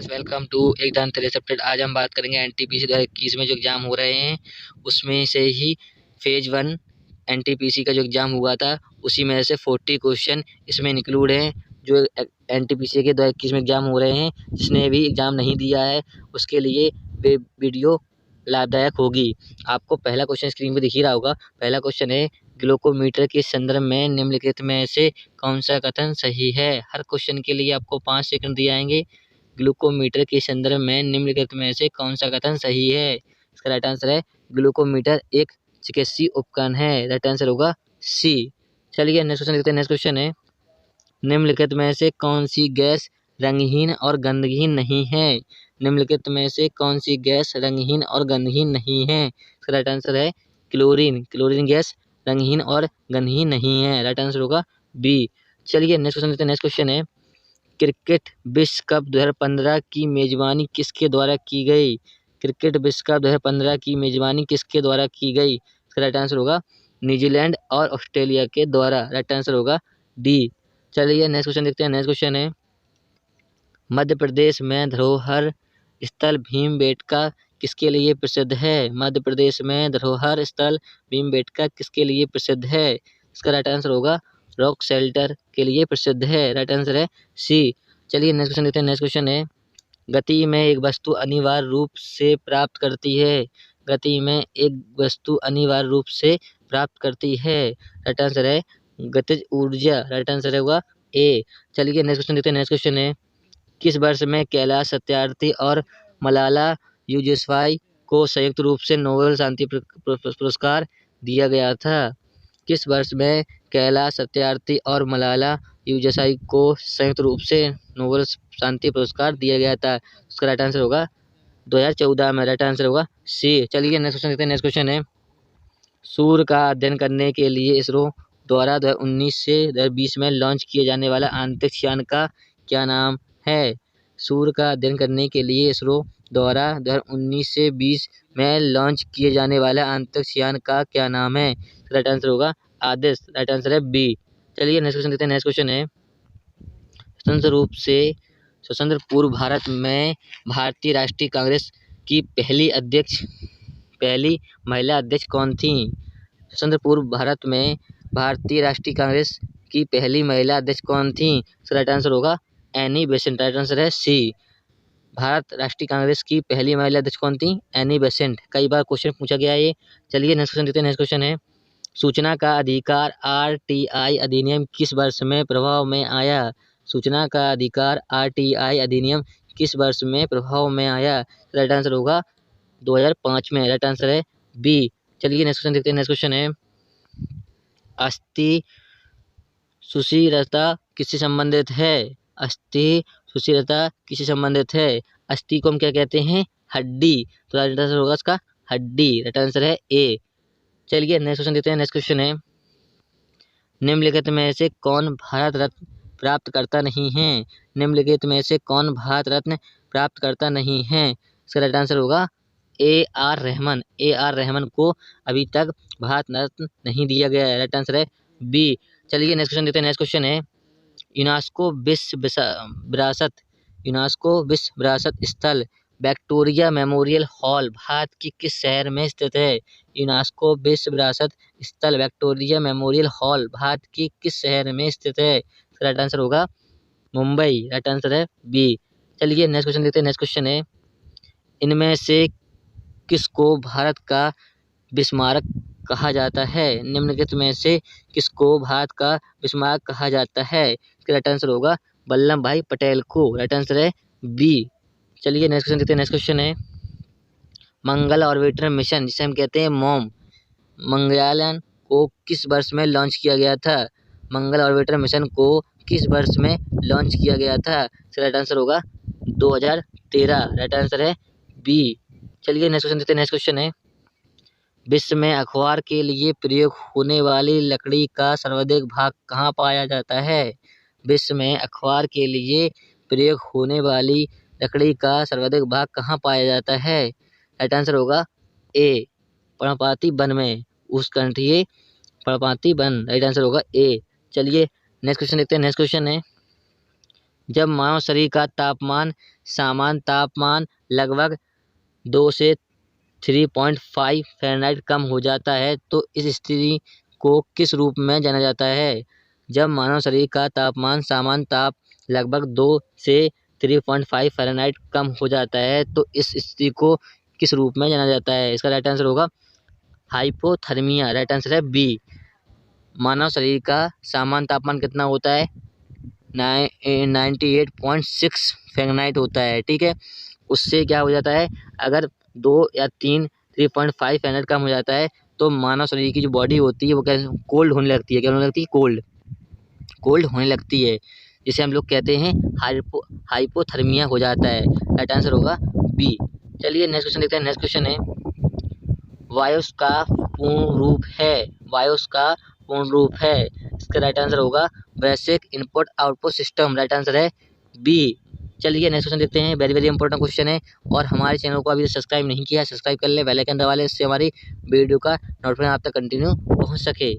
Friends, welcome to exam Thrace update. आज हम बात करेंगे एनटीपीसी 2021 में जो एग्ज़ाम हो रहे हैं उसमें से ही फेज 1 एनटीपीसी का जो एग्ज़ाम हुआ था उसी में से 40 क्वेश्चन इसमें इंक्लूड हैं। जो एनटीपीसी के 2021 में एग्ज़ाम हो रहे हैं, जिसने भी एग्ज़ाम नहीं दिया है उसके लिए वे वीडियो लाभदायक होगी। आपको पहला क्वेश्चन स्क्रीन पर दिख ही रहा होगा। पहला क्वेश्चन है, ग्लूकोमीटर के संदर्भ में निम्नलिखित में से कौन सा कथन सही है। हर क्वेश्चन के लिए आपको 5 सेकंड दिए जाएंगे। ग्लूकोमीटर के संदर्भ में निम्नलिखित में से कौन सा कथन सही है। इसका राइट आंसर है ग्लूकोमीटर एक चिकित्सीय उपकरण है। राइट आंसर होगा सी। चलिए नेक्स्ट क्वेश्चन देखते हैं। नेक्स्ट क्वेश्चन है, निम्नलिखित में से कौन सी गैस रंगहीन और गंधहीन नहीं है। निम्नलिखित में से कौन सी गैस रंगहीन और गंधहीन नहीं है। इसका राइट आंसर है क्लोरीन। क्लोरीन गैस रंगहीन और गंधहीन नहीं है। राइट आंसर होगा बी। चलिए नेक्स्ट क्वेश्चन देखते हैं। नेक्स्ट क्वेश्चन है, क्रिकेट विश्व कप 2015 की मेजबानी किसके द्वारा की गई। क्रिकेट विश्व कप 2015 की मेजबानी किसके द्वारा की गई। इसका राइट आंसर होगा न्यूजीलैंड और ऑस्ट्रेलिया के द्वारा। राइट आंसर होगा डी। चलिए नेक्स्ट क्वेश्चन देखते हैं। नेक्स्ट क्वेश्चन है, मध्य प्रदेश में धरोहर स्थल भीमबेटका किसके लिए प्रसिद्ध है। मध्य प्रदेश में धरोहर स्थल भीमबेटका किसके लिए प्रसिद्ध है। इसका राइट आंसर होगा रॉक शेल्टर के लिए प्रसिद्ध है। राइट आंसर है सी। चलिए नेक्स्ट क्वेश्चन देखते हैं। नेक्स्ट क्वेश्चन है, गति में एक वस्तु अनिवार्य रूप से प्राप्त करती है। गति में एक वस्तु अनिवार्य रूप से प्राप्त करती है। राइट आंसर है गतिज ऊर्जा। राइट आंसर होगा ए। चलिए नेक्स्ट क्वेश्चन देखते हैं। नेक्स्ट क्वेश्चन है, किस वर्ष में कैलाश सत्यार्थी और मलाला यूसुफज़ई को संयुक्त रूप से नोबेल शांति पुरस्कार दिया गया था। किस वर्ष में कैलाश सत्यार्थी और मलाला यूसुफज़ई को संयुक्त रूप से नोबेल शांति पुरस्कार दिया गया था। उसका राइट आंसर होगा 2014 में। राइट आंसर होगा सी। चलिए नेक्स्ट क्वेश्चन देखते हैं। नेक्स्ट क्वेश्चन है, सूर्य का अध्ययन करने के लिए इसरो द्वारा 2019 से 2020 में लॉन्च किए जाने वाला अंतरिक्ष यान का क्या नाम है। सूर्य का अध्ययन करने के लिए इसरो द्वारा 2019 से 20 में लॉन्च किए जाने वाला अंतरिक्ष यान का क्या नाम है। राइट आंसर होगा आदिश। राइट आंसर है बी। चलिए नेक्स्ट क्वेश्चन देखते हैं। नेक्स्ट क्वेश्चन है, स्वतंत्र रूप से स्वतंत्र पूर्व भारत में भारतीय राष्ट्रीय कांग्रेस की पहली महिला अध्यक्ष कौन थी। स्वतंत्र पूर्व भारत में भारतीय राष्ट्रीय कांग्रेस की पहली महिला अध्यक्ष कौन थी। इसका राइट आंसर होगा एनी बेसेंट। राइट आंसर है सी। भारत राष्ट्रीय कांग्रेस की पहली महिला अध्यक्ष कौन थी। Annie Besant. कई बार क्वेश्चन पूछा गया है ये। चलिए नेक्स्ट क्वेश्चन देखते हैं। नेक्स्ट क्वेश्चन है, सूचना का अधिकार आरटीआई अधिनियम किस वर्ष में प्रभाव में आया। सूचना का अधिकार आरटीआई अधिनियम किस वर्ष में प्रभाव में आया। राइट आंसर होगा 2005 में। राइट आंसर है बी। चलिए नेक्स्ट क्वेश्चन देखते हैं। नेक्स्ट क्वेश्चन है, अस्थि सुशिरता किससे संबंधित है। अस्थि सुशिरता किससे संबंधित है। अस्थि को हम क्या कहते हैं, हड्डी। तो राइट आंसर होगा इसका हड्डी। राइट आंसर है ए। चलिए नेक्स्ट क्वेश्चन देखते हैं। नेक्स्ट क्वेश्चन है, निम्नलिखित में से कौन भारत रत्न प्राप्त करता नहीं है। निम्नलिखित में से कौन भारत रत्न प्राप्त करता नहीं है। इसका राइट आंसर होगा A R Rahman. A R Rahman को अभी तक भारत रत्न नहीं दिया गया है। राइट आंसर है बी। चलिए नेक्स्ट क्वेश्चन देखते हैं। नेक्स्ट क्वेश्चन है, यूनेस्को विश्व विरासत स्थल विक्टोरिया मेमोरियल हॉल भारत के किस शहर में स्थित है। यूनेस्को विश्व विरासत स्थल विक्टोरिया मेमोरियल हॉल भारत के किस शहर में स्थित है। राइट आंसर होगा मुंबई। राइट आंसर है बी। चलिए नेक्स्ट क्वेश्चन देखते हैं। नेक्स्ट क्वेश्चन है, इनमें से किसको भारत का बिस्मारक कहा जाता है। निम्नलिखित में से किसको भारत का बिस्मारक कहा जाता है। इसका राइट आंसर होगा वल्लभ भाई पटेल को। राइट आंसर है बी। चलिए नेक्स्ट क्वेश्चन देखते हैं। नेक्स्ट क्वेश्चन है, मंगल ऑर्बिटर मिशन जिसे हम कहते हैं मॉम, मंगलयान को किस वर्ष में लॉन्च किया गया था। मंगल ऑर्बिटर मिशन को किस वर्ष में लॉन्च किया गया था। इसका राइट आंसर होगा 2013। राइट आंसर है बी। चलिए नेक्स्ट क्वेश्चन देखते हैं। नेक्स्ट क्वेश्चन है, विश्व में अखबार के लिए प्रयोग होने वाली लकड़ी का सर्वाधिक भाग कहाँ पाया जाता है। विश्व में अखबार के लिए प्रयोग होने वाली लकड़ी का सर्वाधिक भाग कहाँ पाया जाता है। राइट आंसर होगा ए पर्णपाती वन में, उष्णकटिबंधीय पर्णपाती वन। राइट आंसर होगा ए। चलिए नेक्स्ट क्वेश्चन देखते हैं। नेक्स्ट क्वेश्चन है, जब मानव शरीर का तापमान सामान्य तापमान लगभग 2 से 3.5 फ़ारेनहाइट कम हो जाता है तो इस स्थिति को किस रूप में जाना जाता है? जब मानव शरीर का तापमान सामान्य ताप लगभग 2 से 3.5 फ़ारेनहाइट कम हो जाता है तो इस स्थिति को किस रूप में जाना जाता है? इसका राइट आंसर होगा हाइपोथर्मिया। राइट आंसर है बी। मानव शरीर का सामान्य तापमान कितना होता है? 98.6 फ़ारेनहाइट होता है। ठीक है, उससे क्या हो जाता है, अगर 2 या 3.5 फ़ारेनहाइट कम हो जाता है तो मानव शरीर की जो बॉडी होती है वो क्या कोल्ड होने लगती है। क्या होने लगती है? कोल्ड होने लगती है, जिसे हम लोग कहते हैं हाइपोथर्मिया हो जाता है। राइट आंसर होगा बी। चलिए नेक्स्ट क्वेश्चन देखते हैं। नेक्स्ट क्वेश्चन है वायुस का पूर्ण रूप है। वायुस का पूर्ण रूप है, इसका राइट आंसर होगा वैश्विक input output system. Right answer है बी। चलिए नेक्स्ट क्वेश्चन देखते हैं। वेरी वेरी इंपॉर्टेंट क्वेश्चन है और हमारे चैनल को अभी सब्सक्राइब नहीं किया, सब्सक्राइब कर ले, बेल आइकन दबा ले, इससे हमारी वीडियो का नोटिफिकेशन आप तक कंटिन्यू पहुंच सके।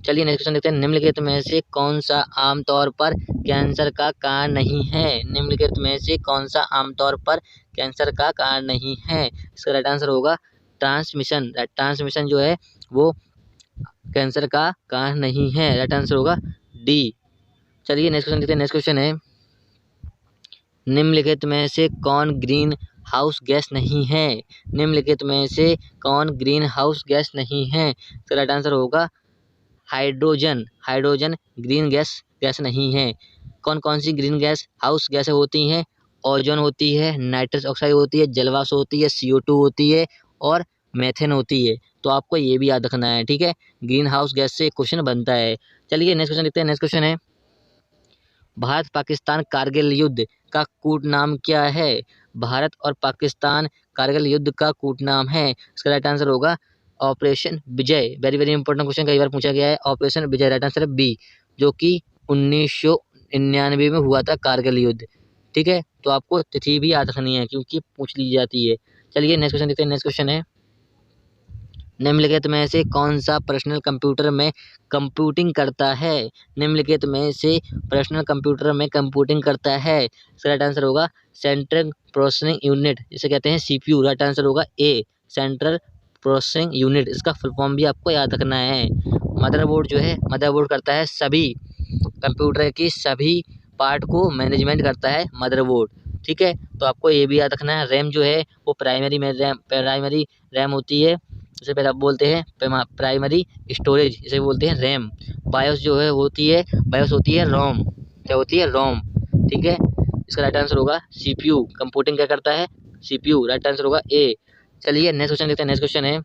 चलिए नेक्स्ट क्वेश्चन देखते हैं। निम्नलिखित में से कौन सा आमतौर पर कैंसर का कारण नहीं है? निम्नलिखित में से कौन सा आमतौर पर कैंसर का कारण नहीं है? इसका राइट आंसर होगा ट्रांसमिशन। ट्रांसमिशन जो है वो कैंसर का कारण नहीं है। राइट आंसर होगा डी। चलिए नेक्स्ट क्वेश्चन देखते हैं। नेक्स्ट क्वेश्चन है निम्नलिखित में से कौन ग्रीन हाउस गैस नहीं है? निम्नलिखित में से कौन ग्रीन हाउस गैस नहीं है? इसका राइट आंसर होगा हाइड्रोजन। हाइड्रोजन ग्रीन गैस नहीं है। कौन कौन सी ग्रीन गैस हाउस गैसें होती हैं? ओजोन होती है, नाइट्रस ऑक्साइड होती है, जलवाष्प होती है, CO2 होती है और मेथेन होती है। तो आपको ये भी याद रखना है। ठीक है, ग्रीन हाउस गैस से क्वेश्चन बनता है। चलिए नेक्स्ट क्वेश्चन देखते हैं। नेक्स्ट क्वेश्चन है भारत पाकिस्तान कारगिल युद्ध का कूट नाम क्या है? भारत और पाकिस्तान कारगिल युद्ध का कूट नाम है। इसका राइट आंसर होगा ऑपरेशन विजय। वेरी वेरी इंपॉर्टेंट क्वेश्चन कई बार पूछा गया है। ऑपरेशन विजय राइट आंसर है बी, जो कि 1999 में हुआ था कारगिल युद्ध। ठीक है, तो आपको तिथि भी याद रखनी है क्योंकि पूछ ली जाती है। चलिए नेक्स्ट क्वेश्चन देखते हैं। नेक्स्ट क्वेश्चन है निम्नलिखित में से कौन सा पर्सनल कंप्यूटर में कंप्यूटिंग करता है? निम्नलिखित में से पर्सनल कंप्यूटर में कंप्यूटिंग करता है। इसका राइट आंसर होगा सेंट्रल प्रोसेसिंग यूनिट, जिसे कहते हैं CPU। राइट आंसर होगा ए, सेंट्रल प्रोसेसिंग यूनिट। इसका फुल फॉर्म भी आपको याद रखना है। मदरबोर्ड जो है, मदरबोर्ड करता है सभी कंप्यूटर की सभी पार्ट को मैनेजमेंट करता है मदरबोर्ड। ठीक है, तो आपको ये भी याद रखना है। रैम जो है वो प्राइमरी रैम होती है, जिसे पहले आप बोलते हैं प्राइमरी स्टोरेज, इसे बोलते हैं रैम। बायोस जो है होती है, बायोस होती है रोम। क्या होती है? रोम। ठीक है, इसका राइट आंसर होगा CPU। कंप्यूटिंग क्या करता है? CPU। राइट आंसर होगा ए। चलिए नेक्स्ट क्वेश्चन देखते हैं। नेक्स्ट क्वेश्चन है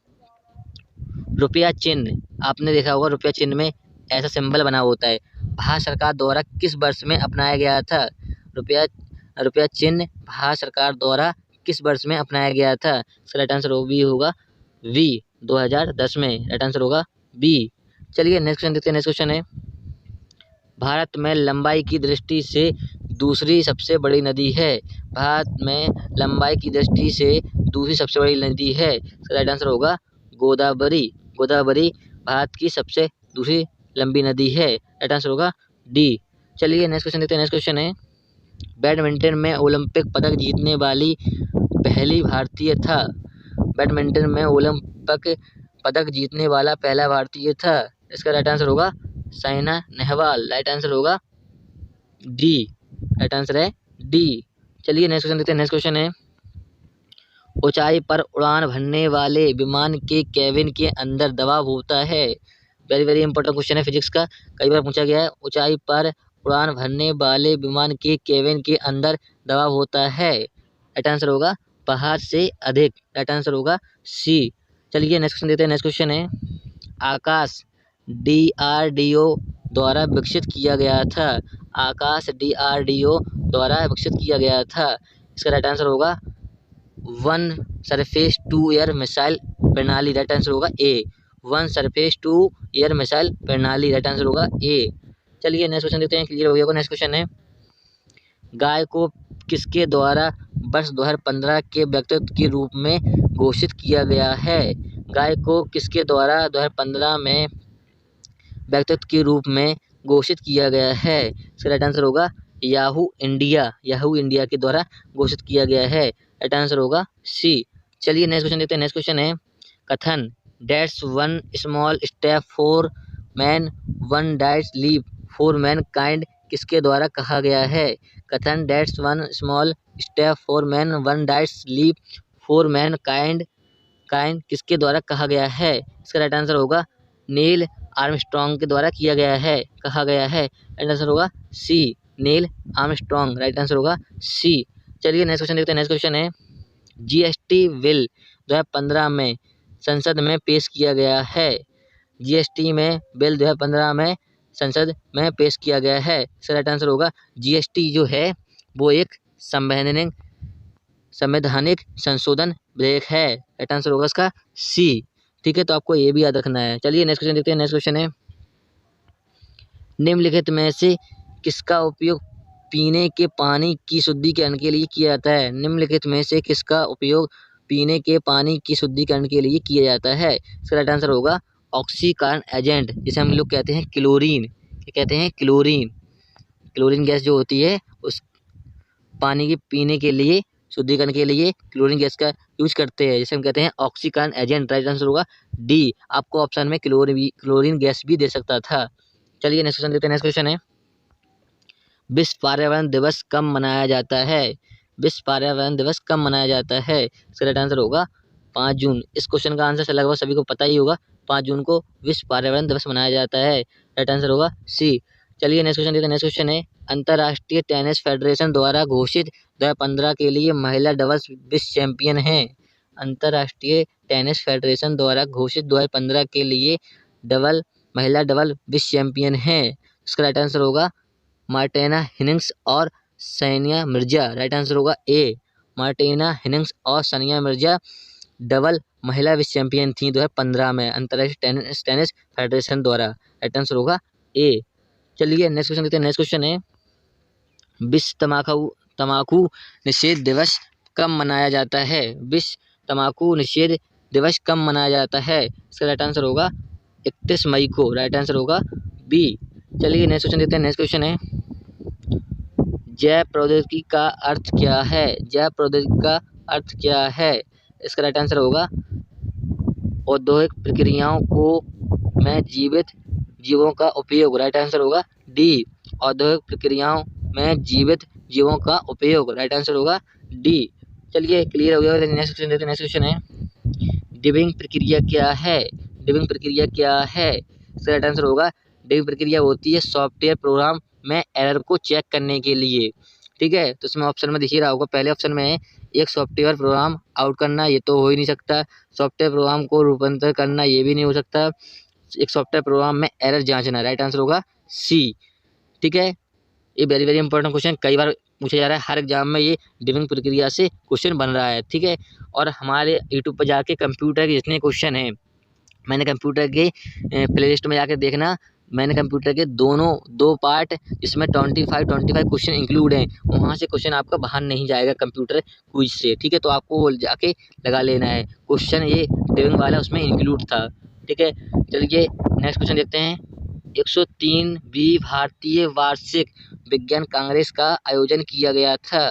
रुपया चिन्ह। आपने देखा होगा रुपया चिन्ह में ऐसा सिंबल बना होता है, भारत सरकार द्वारा किस वर्ष में अपनाया गया था? रुपया चिन्ह भारत सरकार द्वारा किस वर्ष में अपनाया गया था? इसका राइट आंसर भी होगा वी, 2010 में। राइट आंसर होगा बी। चलिए नेक्स्ट क्वेश्चन देखते हैं। नेक्स्ट क्वेश्चन है भारत में लंबाई की दृष्टि से दूसरी सबसे बड़ी नदी है। भारत में लंबाई की दृष्टि से दूसरी सबसे बड़ी नदी है। इसका राइट आंसर होगा गोदावरी। गोदावरी भारत की सबसे दूसरी लंबी नदी है। राइट आंसर होगा डी। चलिए नेक्स्ट क्वेश्चन देखते हैं। नेक्स्ट क्वेश्चन है बैडमिंटन में ओलंपिक पदक जीतने वाली पहली भारतीय था। बैडमिंटन में ओलंपिक पदक जीतने वाला पहला भारतीय था। इसका राइट आंसर होगा साइना नेहवाल। राइट आंसर होगा डी। राइट आंसर है डी। चलिए नेक्स्ट क्वेश्चन देखते हैं। नेक्स्ट क्वेश्चन है ऊंचाई पर उड़ान भरने वाले विमान के केबिन के अंदर दबाव होता है। वेरी वेरी इंपॉर्टेंट क्वेश्चन है फिजिक्स का, कई बार पूछा गया है। ऊंचाई पर उड़ान भरने वाले विमान के केबिन के अंदर दबाव होता है। राइट आंसर होगा पहाड़ से अधिक। राइट आंसर होगा सी। चलिए नेक्स्ट क्वेश्चन देते हैं। नेक्स्ट क्वेश्चन है आकाश DRDO द्वारा विकसित किया गया था। आकाश DRDO द्वारा विकसित किया गया था। इसका राइट आंसर होगा one surface to air missile प्रणाली। राइट आंसर होगा A, one surface to air missile प्रणाली। राइट आंसर होगा ए। चलिए नेक्स्ट क्वेश्चन देखते हैं। क्लियर हो गया होगा। नेक्स्ट क्वेश्चन है गाय को किसके द्वारा वर्ष 2015 के व्यक्तित्व के रूप में घोषित किया गया है? गाय को किसके द्वारा 2015 में व्यक्तित्व के रूप में घोषित किया गया है? इसका राइट आंसर होगा याहू इंडिया के द्वारा घोषित किया गया है। राइट आंसर होगा सी। चलिए नेक्स्ट क्वेश्चन देखते हैं। नेक्स्ट क्वेश्चन है कथन that's one small step for man one डाइट्स लीप फॉर मैन काइंड किसके द्वारा कहा गया है। कथन that's one small step for man one डाइट्स लीप फॉर मैन काइंड किसके द्वारा कहा गया है। इसका राइट आंसर होगा नील आर्मस्ट्रॉन्ग के द्वारा किया गया है, कहा गया है। राइट आंसर होगा सी, नील आर्मस्ट्रॉन्ग। राइट आंसर होगा सी। चलिए नेक्स्ट क्वेश्चन देखते हैं। नेक्स्ट क्वेश्चन है जीएसटी बिल 2015 में संसद में पेश किया गया है। जीएसटी में बिल 2015 में संसद में पेश किया गया है। इसका राइट आंसर होगा जीएसटी जो है वो एक संवैधानिक संशोधन विधेयक है। राइट आंसर होगा इसका सी। ठीक है, तो आपको ये भी याद रखना है। चलिए नेक्स्ट क्वेश्चन देखते हैं। नेक्स्ट क्वेश्चन है निम्नलिखित में से किसका उपयोग पीने के पानी की शुद्धिकरण के लिए किया जाता है। निम्नलिखित में से किसका उपयोग पीने के पानी की शुद्धिकरण के लिए किया जाता है। इसका राइट आंसर होगा ऑक्सीकरण एजेंट, जिसे हम लोग कहते हैं क्लोरीन। क्या कहते हैं? क्लोरीन। क्लोरीन गैस जो होती है उस पानी के पीने के लिए शुद्धिकरण के लिए क्लोरीन गैस का यूज करते हैं, जिसे हम कहते हैं ऑक्सीकरण एजेंट। राइट आंसर होगा डी। आपको ऑप्शन में क्लोरीन गैस भी दे सकता था। चलिए नेक्स्ट क्वेश्चन देखते हैं। नेक्स्ट क्वेश्चन है विश्व पर्यावरण दिवस कब मनाया जाता है। विश्व पर्यावरण दिवस कब मनाया जाता है। इसका राइट आंसर होगा 5 जून। इस क्वेश्चन का आंसर लगभग सभी को पता ही होगा। 5 जून को विश्व पर्यावरण दिवस मनाया जाता है। राइट आंसर होगा सी। चलिए नेक्स्ट क्वेश्चन देखते हैं। नेक्स्ट क्वेश्चन है अंतर्राष्ट्रीय टेनिस फेडरेशन द्वारा घोषित 2015 के लिए महिला डबल्स विश्व चैंपियन हैं। अंतर्राष्ट्रीय टेनिस फेडरेशन द्वारा घोषित 2015 के लिए महिला डबल विश्व चैंपियन हैं। इसका राइट आंसर होगा मार्टिना हिंगिस और सानिया मिर्जा। राइट आंसर होगा ए। मार्टिना हिंगिस और सानिया मिर्जा डबल महिला विश्व चैंपियन थी 2015 में अंतर्राष्ट्रीय टेनिस फेडरेशन द्वारा। राइट आंसर होगा ए। चलिए नेक्स्ट क्वेश्चन देखते हैं। नेक्स्ट क्वेश्चन है विश्व तम्बाकू निषेध दिवस कब मनाया जाता है। विश्व तम्बाकू निषेध दिवस कब मनाया जाता है। इसका राइट आंसर होगा 31 मई को। राइट आंसर होगा बी। चलिए नेक्स्ट क्वेश्चन देखते हैं। नेक्स्ट क्वेश्चन है जैव प्रौद्योगिकी का अर्थ क्या है। जैव प्रौद्योगिकी का अर्थ क्या है। इसका राइट आंसर होगा औद्योगिक प्रक्रियाओं को में जीवित जीवों का उपयोग। राइट आंसर होगा डी। औद्योगिक प्रक्रियाओं में जीवित जीवों का उपयोग। राइट आंसर होगा डी। चलिए क्लियर हो गया। नेक्स्ट क्वेश्चन देखते हैं। नेक्स्ट क्वेश्चन है डिबिंग प्रक्रिया क्या है। डिबिंग प्रक्रिया क्या है। इसका राइट आंसर होगा डिबिंग प्रक्रिया होती है सॉफ्टवेयर प्रोग्राम में एरर को चेक करने के लिए। ठीक है, तो इसमें ऑप्शन में दिख ही रहा होगा। पहले ऑप्शन में है एक सॉफ्टवेयर प्रोग्राम आउट करना, ये तो हो ही नहीं सकता। सॉफ्टवेयर प्रोग्राम को रूपांतर करना, ये भी नहीं हो सकता। एक सॉफ्टवेयर प्रोग्राम में एरर जांचना। राइट आंसर होगा सी। ठीक है, ये वेरी वेरी इंपॉर्टेंट क्वेश्चन कई बार पूछा जा रहा है। हर एग्जाम में ये डिबिंग प्रक्रिया से क्वेश्चन बन रहा है। ठीक है, और हमारे यूट्यूब पर जाके कंप्यूटर के जितने क्वेश्चन हैं, मैंने कंप्यूटर के प्ले लिस्ट में जाकर देखना, मैंने कंप्यूटर के दो पार्ट जिसमें 25 क्वेश्चन इंक्लूड हैं, वहाँ से क्वेश्चन आपका बाहर नहीं जाएगा कंप्यूटर क्विज से। ठीक है, तो आपको वो जाके लगा लेना है क्वेश्चन, ये डिबिंग वाला उसमें इंक्लूड था। ठीक है, चलिए नेक्स्ट क्वेश्चन देखते हैं। 103वीं भारतीय वार्षिक विज्ञान कांग्रेस का आयोजन किया गया था।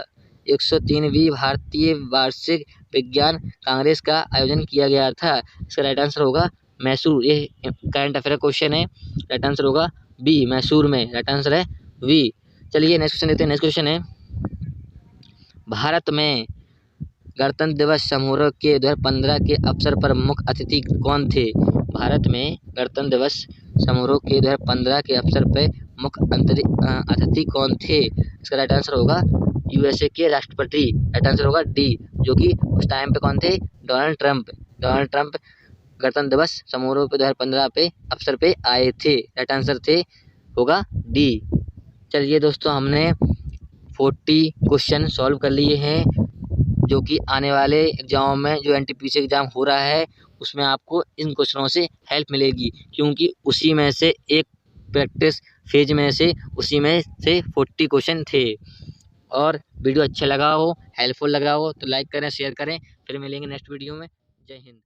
103वीं भारतीय वार्षिक विज्ञान कांग्रेस का आयोजन किया गया था। इसका राइट आंसर होगा मैसूर। ये करंट अफेयर क्वेश्चन है। राइट आंसर होगा बी, मैसूर में। राइट आंसर है वी। चलिए नेक्स्ट क्वेश्चन देखते हैं। नेक्स्ट क्वेश्चन है भारत में गणतंत्र दिवस समारोह के 2015 के अवसर पर मुख्य अतिथि कौन थे। भारत में गणतंत्र दिवस समारोह के 2015 के अवसर पर मुख्य अतिथि कौन थे। इसका राइट आंसर होगा यूएसए के राष्ट्रपति। राइट आंसर होगा डी, जो कि उस टाइम पे कौन थे, डोनाल्ड ट्रंप। डोनाल्ड ट्रंप गणतंत्र दिवस समारोह पे 2015 पे अवसर पे आए थे। राइट आंसर थे होगा डी। चलिए दोस्तों, हमने 40 क्वेश्चन सॉल्व कर लिए हैं, जो कि आने वाले एग्जामों में जो एनटीपीसी एग्जाम हो रहा है उसमें आपको इन क्वेश्चनों से हेल्प मिलेगी, क्योंकि उसी में से एक प्रैक्टिस फेज में से उसी में से 40 क्वेश्चन थे। और वीडियो अच्छा लगा हो, हेल्पफुल लगा हो तो लाइक करें, शेयर करें। फिर मिलेंगे नेक्स्ट वीडियो में। जय हिंद।